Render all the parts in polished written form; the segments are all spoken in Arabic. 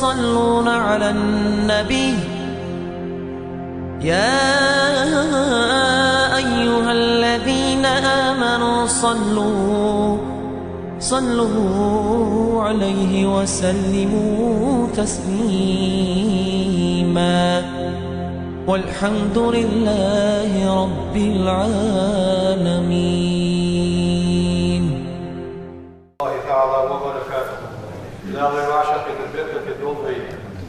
يصلون على النبي يا أيها الذين آمنوا صلوا عليه وسلموا تسليما والحمد لله رب العالمين. الله تعالى وبركاته. لا غراشة البركة الدولي.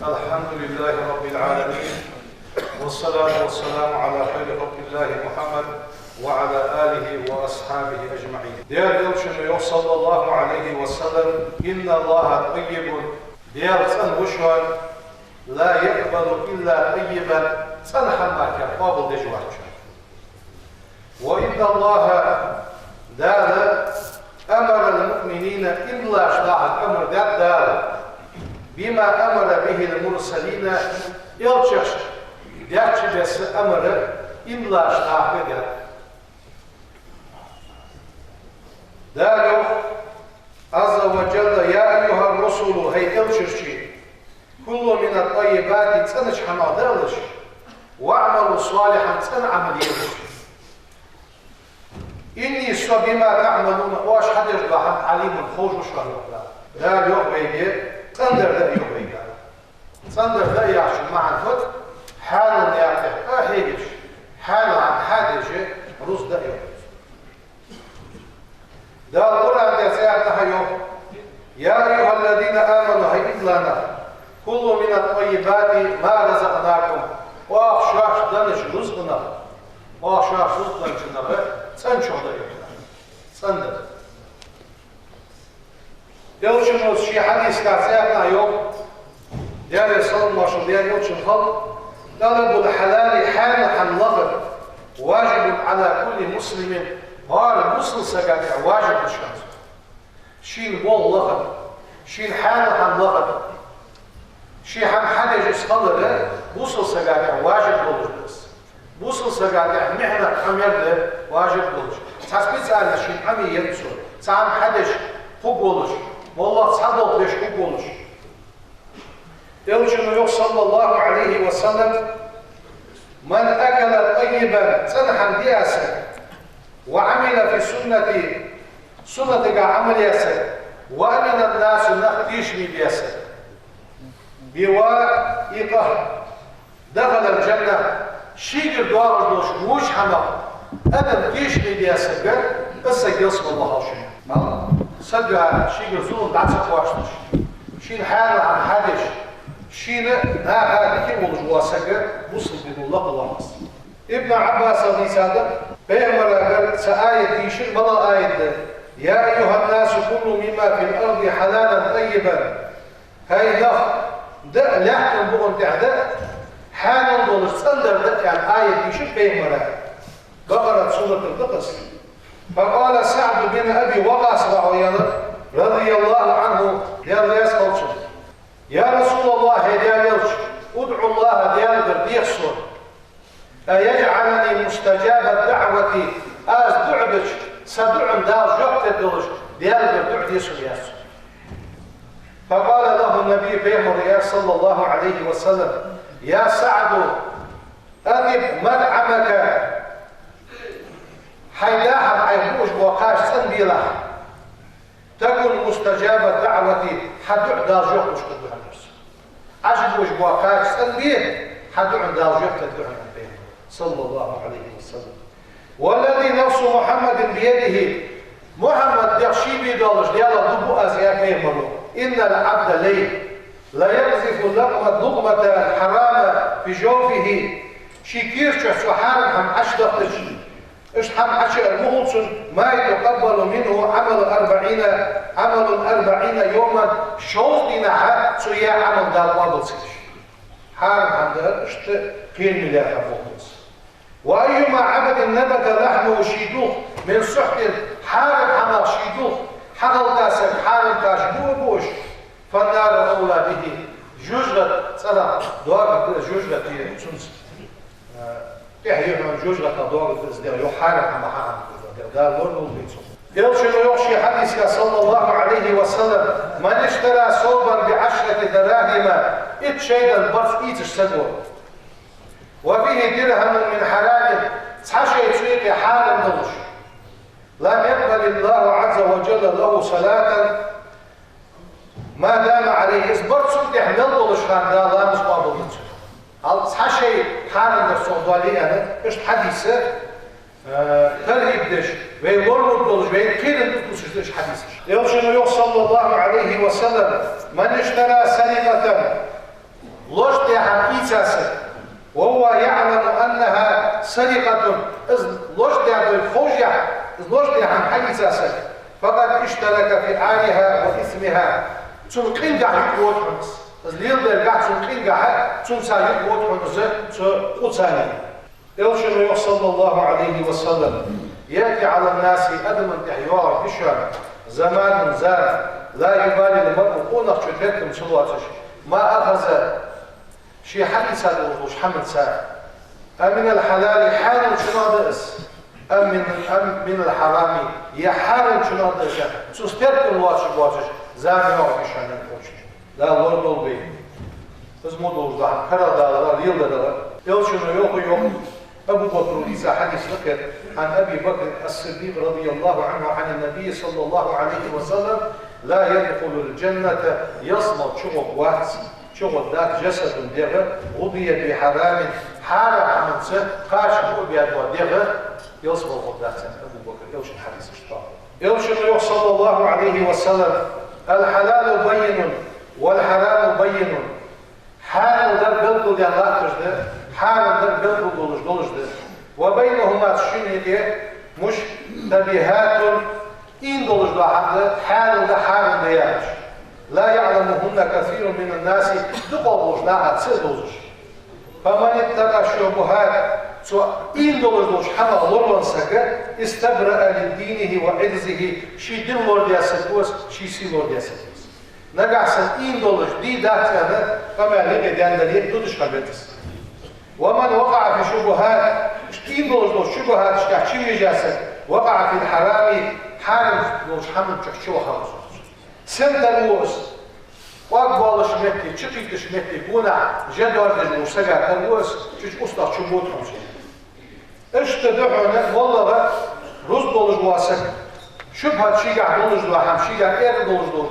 الحمد لله رب العالمين، والصلاة والسلام على خير خلق الله محمد وعلى آله وأصحابه أجمعين. Değerli ölçümü sallallahu aleyhi ve sellem inna Allaha tayyibun. Değer sen boşver la yekbalu illa tayyiben sen hammaka qabul dejvarça. Ve inna Allaha dâle أمر المؤمنين إلا شرع الأمر دال بما أمر به المرسلين يلشش يحكي بس أمر إلا شرع بدل دالو عز وجل يا أيها الرسول هي يلششي كل من الطيبات تنش حمادلش واعملوا صالحا تن عمليش إني بما تعملون واش حد يشبه عليم خوش وشهر لا يوم بيجي صندر ذا يوم بيجي صندر ذا يعشق مع الفت حال يعتق أهيجش حال عن حادش رز ذا يوم ده القرآن ده سيعتها يوم يا أيها الذين آمنوا هيئت لنا كل من الطيبات ما رزقناكم وأخشاش دنش رزقنا وأخشاش رزقنا جنبه sen çok da yoklar. Sen de. Yolcumuz şi hadis kasayakna yok. Yani sallallahu diye yolcum hal. Talabul halal halahan lafır. Vacibun ala kulli muslimin. Var muslim sagati vacib şans. Şin bol lafır. Şin halahan lafır. Şi ham hadis salları muslim sagati vacib olur. Musul sagati mihna hamerde vacip olur. Taspitsal şin hamiyet sur. Sam hadiş huk olur. Vallahi sabol beş huk olur. Yolcunun yok sallallahu aleyhi ve sellem men akala tayyiban sanhan diyasa ve amila fi sünneti ameliyasa ve amina nasu naktiş mi diyasa biwa iqah dakhala cennet شيء دوار دوش موش حما أدم كيش لي سجى بس يصل الله عشان سجى شيء زون دعس قواشش شيء حال عن حدش شيء هذا كي موجود سجى وصل بين الله ابن عباس رضي الله بيعمل سآية يشير بلا آية يا أيها الناس كلوا مما في الأرض حلالا طيبا هاي ده لحكم بغن تعداء حالا دولش صندر كان آية يشوف بين مرة بقرة سورة القصص فقال سعد بن أبي وقاص رضي الله عنه يا رسول الله ادعو الله ديالغر أيجعلني مستجاب الدعوة أز دعبش سدعن دار جوكت دولش ديالغر دعديسو ياسو فقال له النبي بيمر صلى الله عليه وسلم يا سعد أذب مدعمك حيداها عيبوش بوقاش سنبيلا تكون مستجاب الدعوة حدع دارجوك مش قدوها النفس عجبوش بوقاش سنبيل حدع دارجوك تدعها النبي صلى الله عليه وسلم والذي نفس محمد بيده محمد يخشيبي دولش ديالا ضبو أزياك يمرو إن العبد ليل لا يقذف لقمة حرامة في جوفه شكيرش سحارم هم أشدقش إش هم أشعر مغلصن ما يتقبل منه عمل 40 يوما شوطنا حد سيا عمل دال وابلسيش حارم هم دال اشت قيل مليار حفوظ وأيما عبد نبت لحمه شيدوخ من سحت حارم حمل شيدوخ حقل تاسم حارم تاش بوش فالنار أولى به جوجلت سلام دوار جوجلت يسونس تحيي من جوجلت دوار تزدير يحارب عم حارب دار لون بيتسو يلشن يخشي حديث صلى الله عليه وسلم من اشترى ثوبا ب10 دراهم اتشيد البرف سدوه وفيه درهم من حلال تحشي تسويق حال النغش لم يقبل الله عز وجل له صلاة ما دام عليه إصبرت سلطح نلغش خان دا لا مصبابل نتشل تحشي حال النغش صغدوالي إيش حديثة ترهيب دش ويقولوا الدولش ويكيرن الدولش حديث يلشن صلى الله عليه وسلم من اشترى سرقة لوش ديحن إيساسة وهو يعلم أنها سرقة لوش ديحن خوجة لوش ديحن حيساسة فقد اشترك في آلها وإثمها تنقين قاع يقوت حنس الليل در قاع تنقين قاع تنسى يقوت حنس تقوتاني يلشن صلى الله عليه وسلم يأتي على الناس أدم الإحيوار بشر زمان زاد لا يبالي المرء قونق شتركم سلواتش ما أخذ شي حديث هذا وش حمد ساعة أمن الحلال حال شنو دأس أم من الحرام يحال شنو دأس سستركم واتش زامي وعش عن الوش لا لورد البي اسمه دوز ده كرا دالار ريل دالار يلشن يوم أبو بكر إذا حديث ذكر عن أبي بكر الصديق رضي الله عنه عن النبي صلى الله عليه وسلم لا يدخل الجنة يصمت شغل واتس شغل ذات جسد دغه غضي بحرام حال حمنسه قاش بيدوا دغه يصمت ذات أبو بكر يوش الحديث اشتاق يوش صلى الله عليه وسلم الحلال بين والحرام بين حال در قلبه دي الله تجده حال در قلبه دولش ده وبينهما تشيني مش تبيهات إن دولش ده حال ده حال ده يعيش لا يعلمهن كثير من الناس دقوش لا تصدوش فمن اتقى الشبهات إن دولش حما لورن سكر استبرأ لدينه وعرضه شي دين لورد يسكوس شي سي لورد يسكوس نقعسن إن دولش دي داتنا فما لقي دان دليل دودش خبرتس ومن وقع في شبهات إن دولش شبهات شكاحشي يجاسد وقع في الحرام حارم دولش حمل شكشو خمس سندروس وأقبل شمتي شقيق شمتي بونا جدول الموسيقى تروس شج أسطح شبوت خمسين إيش تدعونا والله رز دولش واسك شبهة شيء قاعد دولش دوحم شيء قاعد إير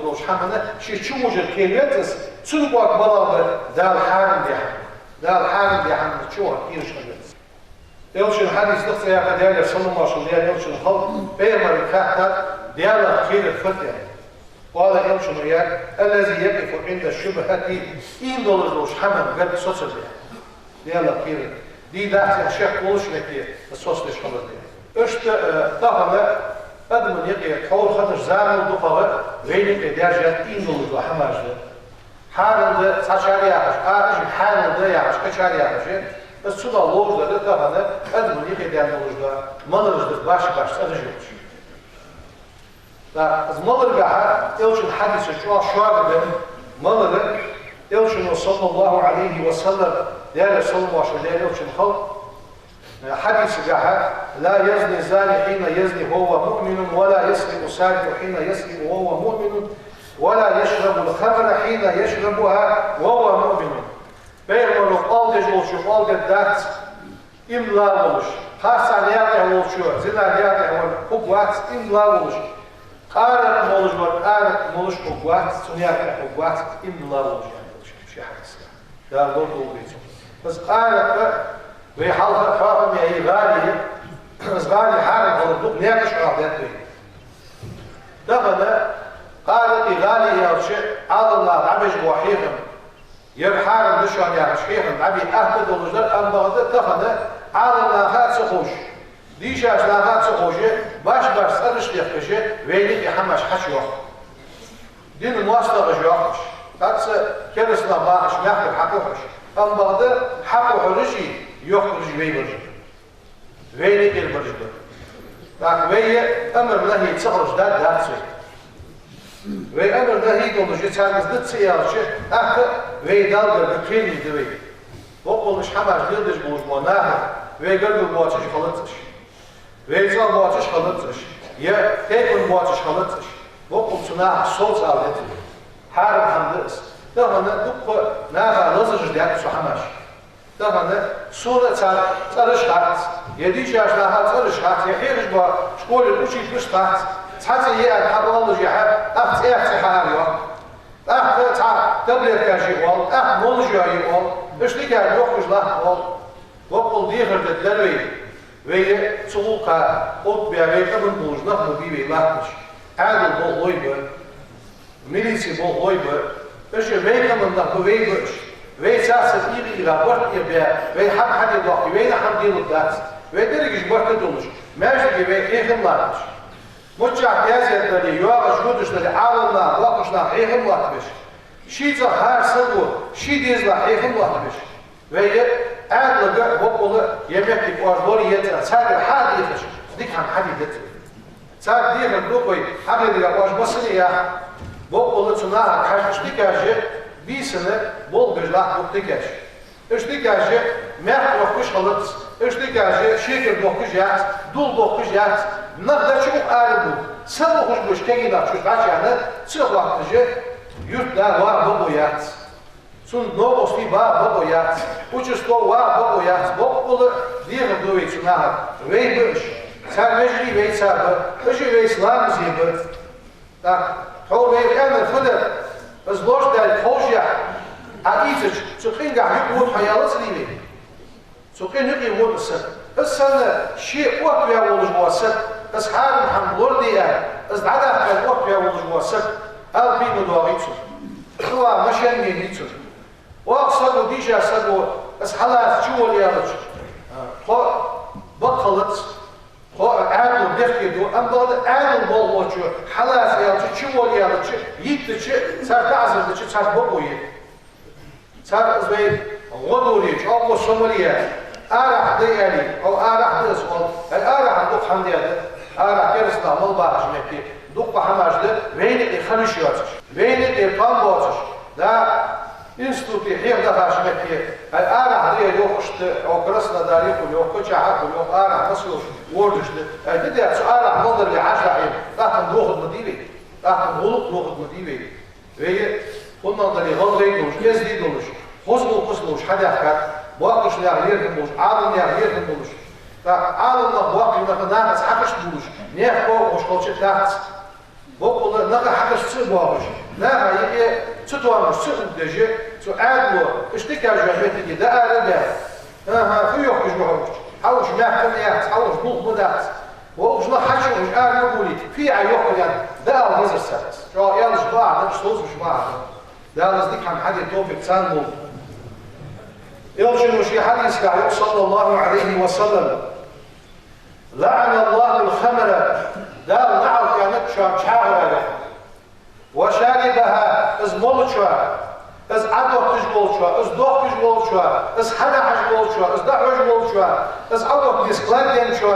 دولش حمنا شيء شو موجود كيلتس سنو أقبل ده الحارم بيحم ده الحارم بيحم شو كيرش خبرت يلشن الحديث دخل يا قدير صلى الله عليه وسلم يلشن الخلق بيرمر الكحتة ديالا خير الفتح قال يلشن وياك الذي يقف عند الشبهة إن دولش حمل قد صوص ديالا خير دي داخل الشيخ قولش مكتير الصوص ليش خبر دي اشت طهلا أدمن يقي حول خدش زامل دقاء غيرك إداجات إن دولش حمل حال ده ساشاري يعش حال ده يعش كشاري يعش بس شو ده لوج ده طهلا أدمن يقي ديان دولش ده منرج ده باش أدجوش da zmalırgaha elçin hadisi şu şuarda malırı elçin sallallahu aleyhi ve sellem değerli sallallahu aleyhi ve sellem elçin halk hadisi gaha la yazni zani hina yazni huwa mu'minun ve la yasriqu sariqu hina yasriqu ve huwa mu'minun ve la yeşrabu al-khamra hina yeşrabuha ve huwa mu'minun beymalu aldej oluşu algedat imla oluş hasaniyat oluşu zinayat hukvat imla oluş قارن مولج قارن مولج قوات سنيات قوات إن الله وجه شيء حدث ده لورد وبيت بس قارن ويحال خافم يا غالي بس غالي حارن هو الدق نياكش عادته دخل قارن غالي يا شيء على الله عبج وحيهم يرحارن نشان يا شيخ عبي أهدد ولجر أم بغداد دخل على الله خاص خوش ديش أشلاغات سخوشة باش سرش ليخكشة ويلي يحمش حش يوخ دين المواصلة غش يوخش تاتس كرسنا باش ميخك حقوحش أم بغداد حقوحرشي يوخرش ويبرج ويلي يلبرج بر لكن وي أمر الله يتسخرج داد سوي وي أمر الله يدولش يتساقز دد سيارشة أخر وي دالبر بكيني دوي وقولش حمش ديلدش بوش موناها وي قلب البواتش خلطش ويزال بواتش خلطش يا كيف نبغاش خلطش وقم سماع صوت على حارب حمدس ده هنا دق نافع نزج ده سحماش ده هنا صورة ترش حات يدي جاش لها ترش حات يحيرش با شكول الوشي ترش حات تحت هي حب الله جهاد أخت حاريو أخت تبلغ كاشي وال أخت مولجي وال إيش تيجي يوقش له وال وقل ديخر تدلوي وهي تسوقها قط بيعمل قبل موجنا مبيبي لاحش عادل بولويبر ميليسي بولويبر إيش وين من ده بويبرش وين ساسة إيري رابط يبيع وين حد يضحي وين حد يلقاس وين درجة جبرت دولش ماشي وين إيه لاحش متشع كازي الدليل يواقش جودش دليل عالنا وقشنا إيه لاحش شيء ظهر سلو شيء ديز لاحش لاحش وهي عادل بقول يمكن أربعة يتر ساق حد يفش ديك هم حد يدتر ساق ديك الدوقي حد يدري بس يا بقول تناها كاش ديكاجي بيسنة بول بجلاح ديكاج إيش ديكاجي ماح وقش خلط إيش ديكاجي شيكر دوقجات دول دوقجات نقدر شو قاربو سبب خوش بوش كينا شو بعش يعني سبب وقتجي يرد بابويات سون نوبوس في بابويات учество бабояц бокулы диры дует на вейбыш сарвежли вейсабы ыши вейслам зибы так хол вейкамер фудер излождаль хожя а исыч цухинга хукут хаялыс ливи цухин хуки вотысы ысаны ши отвя волжуасы ысхарым хамлордия ыздада кал отвя волжуасы алпину дуагицу хуа машен милицу وأقصدوا ديجا صدوا بس حلا شو اللي يرجع خو بخلت خو عادل بيحكيدو أم بعد عادل بالوجه حلا سيرجع شو اللي يرجع يتجي صار تعزل تجي صار بقوي صار زي غدوري أو سومريا أرح ديالي أو أرح ديسول الأرح دوق حمدية أرح كرسنا مال باش مكي دوق حماش ده وين يخليش يرجع وين يطلع بوجه ده إنستوتي حيف دفع شمكي الآن عدريه يوخشت أو كرسنا داريخ ويوخش عقل ويوخ آرع مسلوش وردش ده كده آرع نظر لعشر عين لكن روح المدينة لكن غلق روح المدينة وهي قلنا نظري غلقين دوش يزدي دوش خزلو قسلوش حد يحكت بواقش ليغير دموش عالم ليغير دموش عالم نبواقي نقناقس حكش دموش نيحكو وشكوش تاحس بقول نقا حكش تسبواقش لا هي تتوامش تقدجي تعادلوا اشتكى جهبتي ده أرده في يوم جوهرش حوش محكميات حوش بوق مدات وش لا حشو مش أقولي في عيوق يعني ده هذا السادس شو يالش بعض مش توز مش بعض ده لازديك عن حد توفيق سانمو يلجن وشي حديث كعيوق صلى الله عليه وسلم لعن الله الخمر ده نعرف كانت شاعر وشاربها از مولشوا از عدو تجولشوا از دوخ تجولشوا از حدا حجولشوا از دعو جولشوا از عدو ديسكلاندينشوا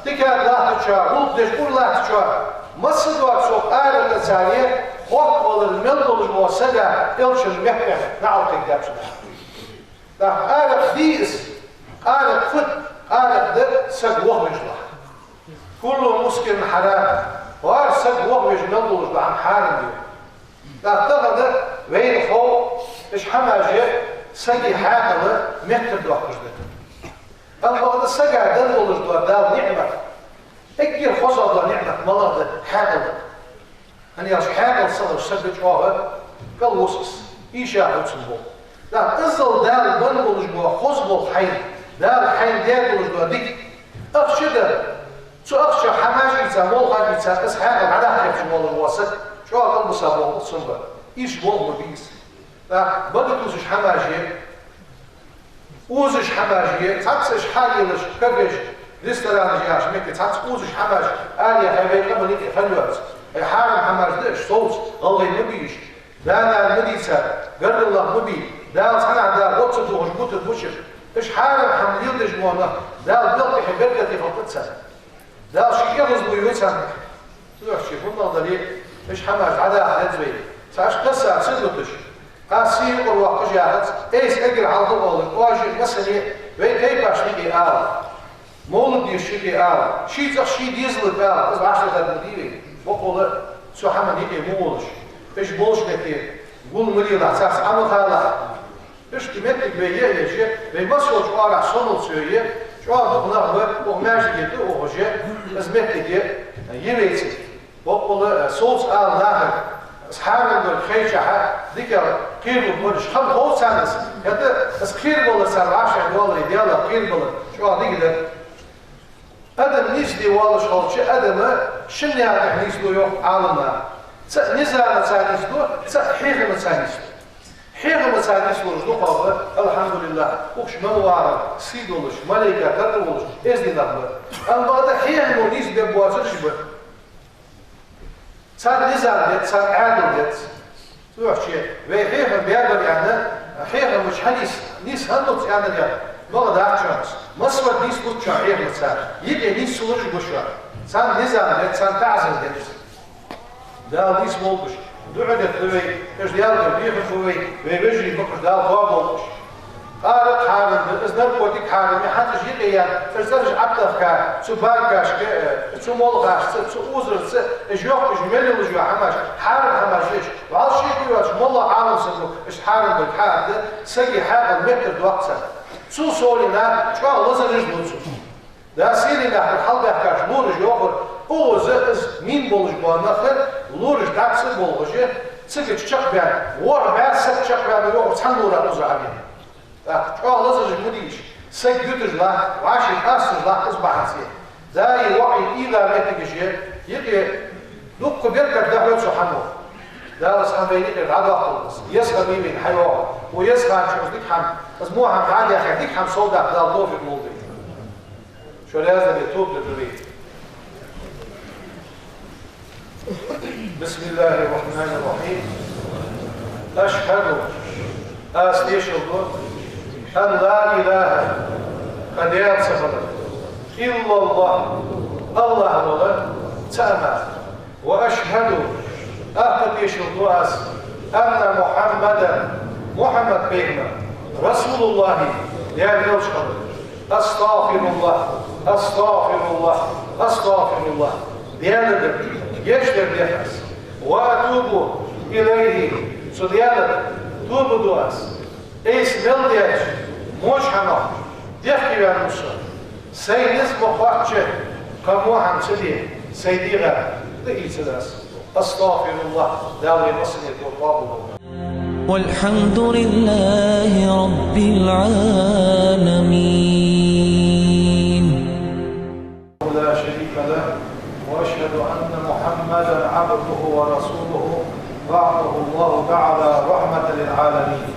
تكاد لاتشوا ولد دجول لاتشوا مصدوك سوق آل الثانية خوف ولد الملدول الموسدة يلشن محكم نعرف تكدابش ده آل ديس آل فت آل ده سقوه مجلح كل مسكن حرام وارسل وهو يجنلوش عن حارم دي تعتقد وين خو ايش حماجه سجي حاقله متر دوقش ده البعض السجع دلولش ده نعمه اكير خصوصا نعمه مرض حاقله ان ياش حاقل صدر سبت واه قال وصص ايشا وتسبو لا ازل دال دلولش بو خصبو حين دال حين دلولش ديك اخشده شو أخشى حماجي زمول غادي تسقس حاجة على حاجة شمال الوسط شو أقول مسابقة صنبا إيش بول مبيس بدك توزش حماجي وزش حماجي تحسش حاجة لش كبش ريستوران جاش ميك تحس وزش حماجي آلية حبيبي قبل يك خلوات الحارم حماج دش صوت الله نبيش دانا المديسة قرر الله نبي دا صنع دا غطس وجبوت البشر إيش حارم حمليل دجمونا دا البلق حبيبتي فقدسة ده شيء يغزو يوتهم تروح شيء قلنا ضليل مش حماش على أحد زبيل ساش قصة سيدوتش قاسي والوقت جاهز إيش أجر على ضبط واجب مسني وين كيف باش نيجي مولد يشيكي شي تخشي ديزل از عشرة المديري وقول سو حمد يكي مولش ايش بولش متي قول مريض اساس عمل خاله ايش كمتك بيجي شيء بيمسول شو على صنول سويه شو هذا بناه وماشي يدو وجه ازمتك يريتي وقول صوت ناخر اصحاب الخيشه ديك كيلو برش خم هو سانس هذا اسكير ولا سراش ولا ديالا كيلو ولا شو هذيك هذا نيسدي والله شغل شيء هذا شنو يعني نيسدو يوم عالمنا نزال نسانيسدو حيغ نسانيسدو حيغ نسانيسدو رجلو الحمد لله وش منوارا سيدولش ملائكة تطولش إزدي نقبل أما هذا حيغ نيسدو بواسر شبه صار نزال ديت صار عادل ديت تروح شيء وحيغ بيقدر يعني حيغ مش نيس هنوت يعني ما داعش مصور نيس بوتشا حيغ نسان يجي نيس سولج بوشا صار نزال ديت صار تعزل ديت ده نيس مولش دعدت لوي ايش ديالك بيخ فوي ويجي بكر دال قابلش قارق حارم ازنر بوتيك حارم حتى شيء يعني فرزرج عبدك سباركاش سمولغاش سوزر اجيوق اجمل وجو حماش حارم حماشيش وعلى شيء يواش والله عالم سنو ايش حارم بالحاد سقي حاجه متر دوقسه سو سولينا شو لازم نجبد ده سيرينا الحلقه كاش نورج يوفر اوز مين بولج بانخر لورج داكس بولجه سكت شق بان ور باس شق بان يوفر تنورا نزعبين شو لازم نجبديش سكتج لا واشي اسج لا اصبحتي زي وعي اذا متجي يجي دوق بيركب ده سبحانه ده اصحاب بيني العدو خالص يسخى بيمين حيوان ويسخى شو ديك حم بس مو حم عادي يا اخي ديك حم صودا ده طوف الموضوع شو لازم يتوب للبيت بسم الله الرحمن الرحيم أشهد أن لا إله قد يتصفر إلا الله الله ولا تأمى وأشهد أن محمد بيهما رسول الله يعني نشكر أستغفر الله ديالك يشتر بيحس وأتوب إليه سديالك توب دواس إيس ملديش موش حنا يحكي بان مصر سيدس مخواتشه كموحن سدي سيديغا دقيت داس أستغفر الله داوي مصني توقابه والحمد لله رب العالمين لا شريك له وأشهد أن محمدا عبده ورسوله بعثه الله تعالى رحمة للعالمين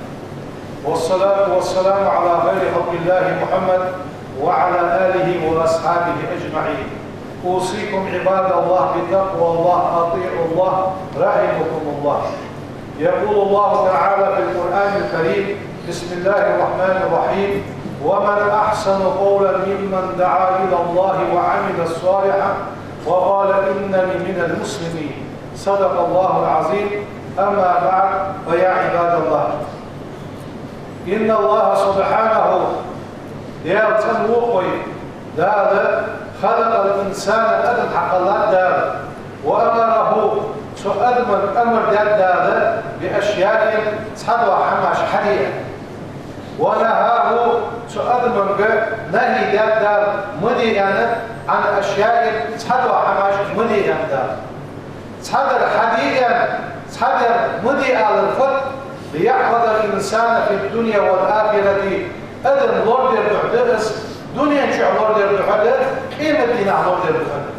والصلاة والسلام على غير خلق الله محمد وعلى آله وأصحابه أجمعين أوصيكم عباد الله بتقوى الله أطيعوا الله رحمكم الله يقول الله تعالى في القرآن الكريم بسم الله الرحمن الرحيم ومن أحسن قولا ممن دعا إلى الله وعمل صالحا وقال إنني من المسلمين صدق الله العظيم أما بعد فيا عباد الله إن الله سبحانه يتنوقي دار خلق الإنسان أدم حق الله دار وأمره سؤال أمر دار بأشياء تحضر حماش حديث ونهاه سؤال نهي دار مديانا عن أشياء تحضر حماش مديانا تحضر حديثا تحضر مدي على الفضل ليحفظ الإنسان في الدنيا والآخرة أذن لورد يردحدث دنيا شعب لورد يردحدث قيمة دينا لورد يردحدث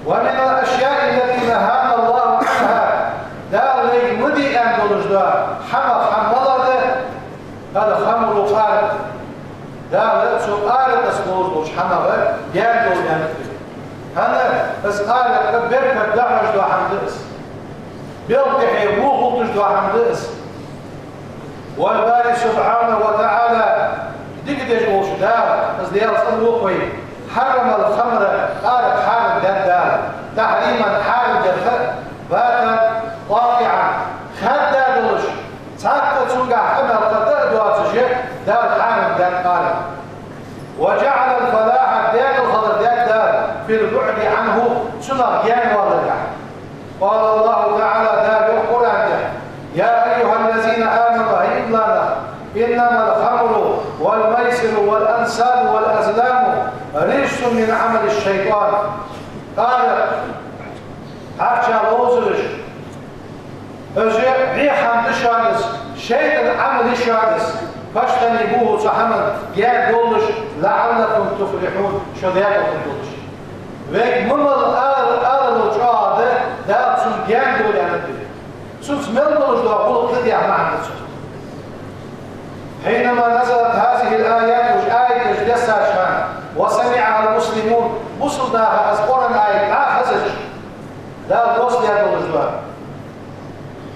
ومن الأشياء التي نهانا الله عنها دار لي مدي أن دلجدا حمل هذا خمر فارد دار سؤال تسمور حمل يأكل ينفذ هذا أسئلة بركة دعوش دو حمدس بيلتحي روحه تجدو حمدس والباري سبحانه وتعالى ديك ديجوش دار أصديال صلوقي حرم الخمر قالت حارم دار تحريما حارم دار باتا واقعا خد دادوش ساكت سوقع حمل قدر دواتشي دار حارم دار قالت وجعل الفلاح قال الله تعالى ذا القرآن يا أيها الذين آمنوا إنما الخمر والميسر والأنساب والأزلام رجس من عمل الشيطان. قال أرجع لوزرش أجي ريحان دشانس شيطان عمل شانس فاشتنبوه صحمن يا دولش لعلكم تفلحون شدياتكم دولش ويك ممل آل الوجاده دا تسون جان دول يعني تسون سمل دولش دا قلت لدي أعمال حينما نزلت هذه الآيات وآية جدسها شان وسمعها المسلمون بصدناها أذكرا الآية لا خزج لا الوصل يا دولش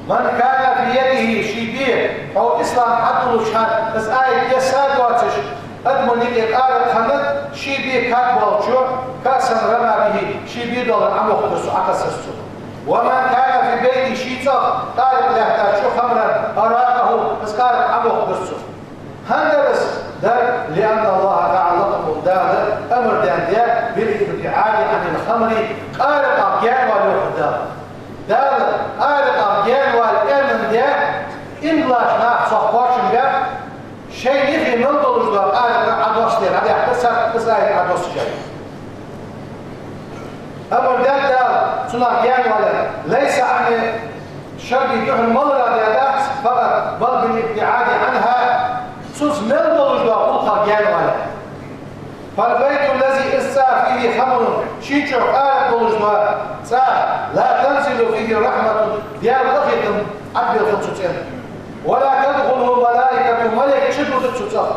من كان في يده شيبير أو إسلام حتى لشان بس آية يساد واتش أدمنك الآية خلت شيبير كاتبال شو كاسا رمى به شيبير دولار عمو خدسو عكسستو. ومن كان في بيته شيطة قالت له شو خمرا أراقه بس قالت عمو خدسو هندرس در لأن الله تعالى لكم دار أمر دان ديا بالابتعاد عن الخمر قالت أبيان والوحدة دار قالت أبيان والأمن ديا إن لاش ناح صحباشن بيا شيء يخي من دولش دار قالت عدوش دير هذا يحتسر بس آية عدوش جاي أمر دان دار سنة أبيان ولا ليس عن شرق يحل مضرة ديادات فقط بل بالابتعاد عنها سوس من دولش دار قلقا أبيان ولا فالبيت الذي إسا فيه خمر شيشو قالت دولش دار لا تنزل فيه رحمة ديال رفيق عبد الخطوتين ولا تدخله ملائكة ملك شدو تتشتغ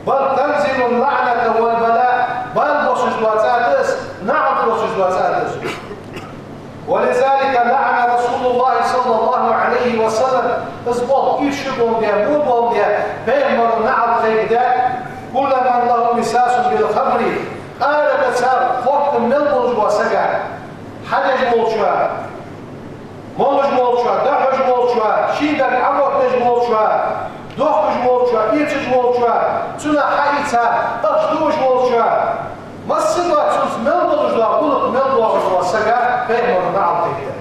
بل تنزل اللعنة والبلاء بل بوسج واتادس نعم بوسج واتادس ولذلك لعن رسول الله صلى الله عليه وسلم اصبح يشبه بها موبا بها بيهمر نعم تيدا كل من له مساس بالخمر قال بسار فوق من البرج وسجع حدج مولشوا مولج مولشوا دحج مولشوا شيدك عموتج مولشوا دوخج مولشوا إيتج مولشوا تنا حيتا أخدوج مولشوا ما السبب تنس ملبرج لا قلق ملبرج وسجع بيهمر نعم تيدا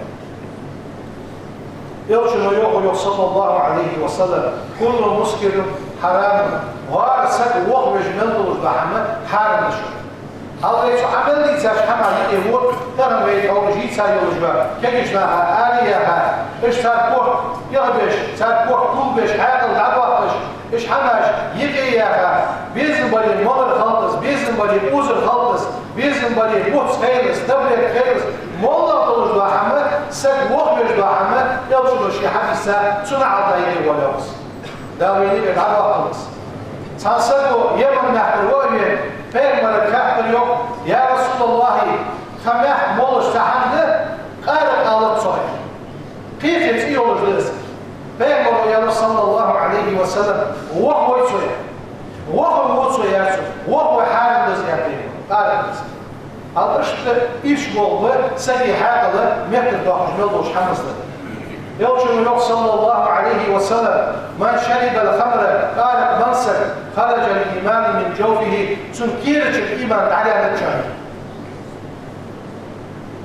يرجل يوحي صلى الله عليه وسلم كل مسكر حرام وارسك وخرج ملبرج بحمد حرام نشو هذا يسوع عمل لي تاش حمل يقول ترى وين أو جيت سايو جوا كيفش لها آليها إيش تركوه يغبش تركوه كوبش هذا العباقش إيش حماش يجيها بيزن بالي مر خالص بيزن بالي أوزر خالص بيزن بالي بوس خالص دبل خالص مولا طلج بحمد سك وخرج بحمد يوصل شيء حديثا صنع عطيه ولا وص داويني العباقش تنسقوا يمن نحن وين بين ملكات اليوم يا رسول الله خمح مولش تحمد قارب قالب صحيح كيف يتيولش لسه بين ملكات صلى الله عليه وسلم وهو يتوي وهو يتوي وهو حارب لزيادين قارب لسه الاشت إيش قلبه سري حاقله ميكر داخل ملوش حمس لده يوجد صلى الله عليه وسلم من شرب الخمر قال منسك خرج الإيمان من جوفه سنكيرج الإيمان على الجاهل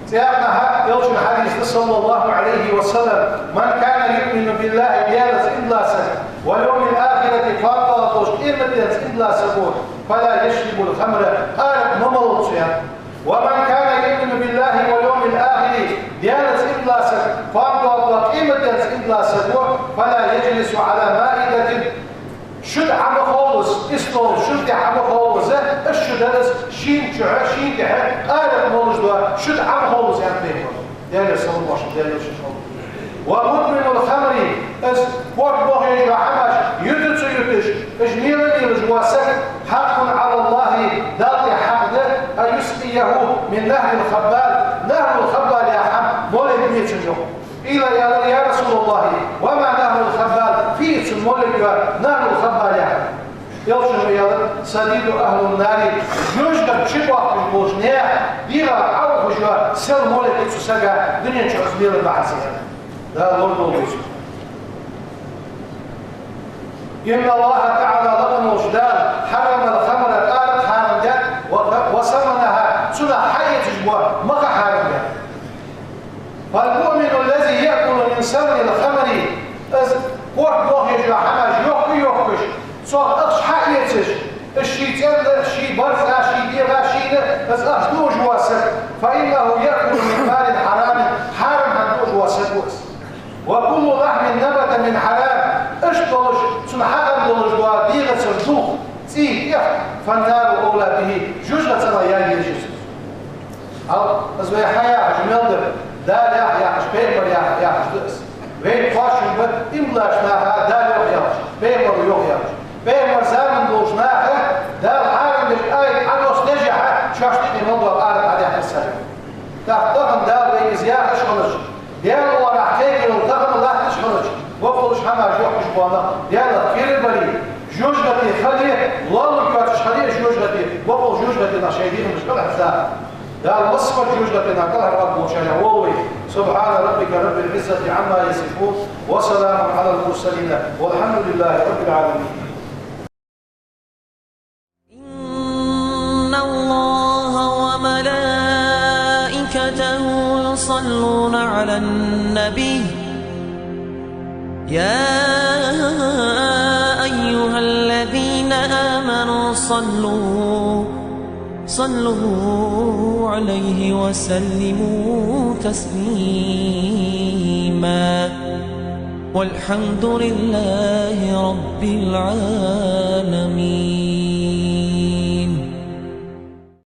سيابنا يوجد حديث صلى الله عليه وسلم من كان يؤمن بالله بيالس إلا سك واليوم الآخرة فاطلتوش إرمتينس إلا سكون فلا يشرب الخمر قال نملط سياب ومن كان يؤمن بالله واليوم الآخر ديانس إبلاسك فاطلت قيمتنس إبلاسك فلا يجلس على مائدة شد عم خالص اسمه شد عم خالص الشدرس شين جع شين جع قارب مولج دوا شد عم خالص يعني بيهم ديانس الله شد ديانس ومدمن الخمر از وقت بوخي يجوا حماش يدتس اجميلا يلجوا سك حق على الله ذات حق أن يسقيه من نهر الخبال نهر الخبال يا حم مولد ميتشنجو إلى يا رسول الله وما نهر الخبال فيه مولد نهر الخبال يا حم يلجوا يلا سديد أهل النار يوجد شبه البوجنية بيرا عوض جوا سل مولد يتسجى دنيا تشوزميل البعثية لا لورد الوزن إن الله تعالى لقم وجدان حرم الخمر قالت حرم جد وسمنها سنة حية جوا مكا حرم جد فالمؤمن الذي يأكل من سمن الخمر قوة الله يجرى حماج يوكش صوت أخش حقيتش الشيطان الشي برزة شي ديغا شي بس أخدوج واسد فإنه يأكل من مال حرام هندوج واسد وكل لحم نبت من حرام اشتلج سنحقا دولج وديغة سردوخ تيه فالنار أولى به جوجة سنة يجيز أو بس بيحيا جميل دال يحيا بيمر يحيا دس وين فاشن بد إملاش ناها دال يحيا بيمر يحيا بيمر زمن دوش ناها دال حارم للآية عنو استجح شاشتني موضوع الآرب عليه السلام تحتهم دال ويزياء تشخلج ديال الله رحكيك والتغم الله تشخلج وقلش حما جوحش بوانا ديال كير البري جوجتي خليه الله يكاتش خليه جوجتي وقل جوجتي نشايدين مش كل حساب دال وصفة جوجتي ناكلها رب وشانا والوي سبحان ربك رب العزة عما يصفون وسلام على المرسلين والحمد لله رب العالمين. إن الله وملائكته يصلون على النبي يا أيها الذين آمنوا صلوا عليه وسلموا تسليما والحمد لله رب العالمين.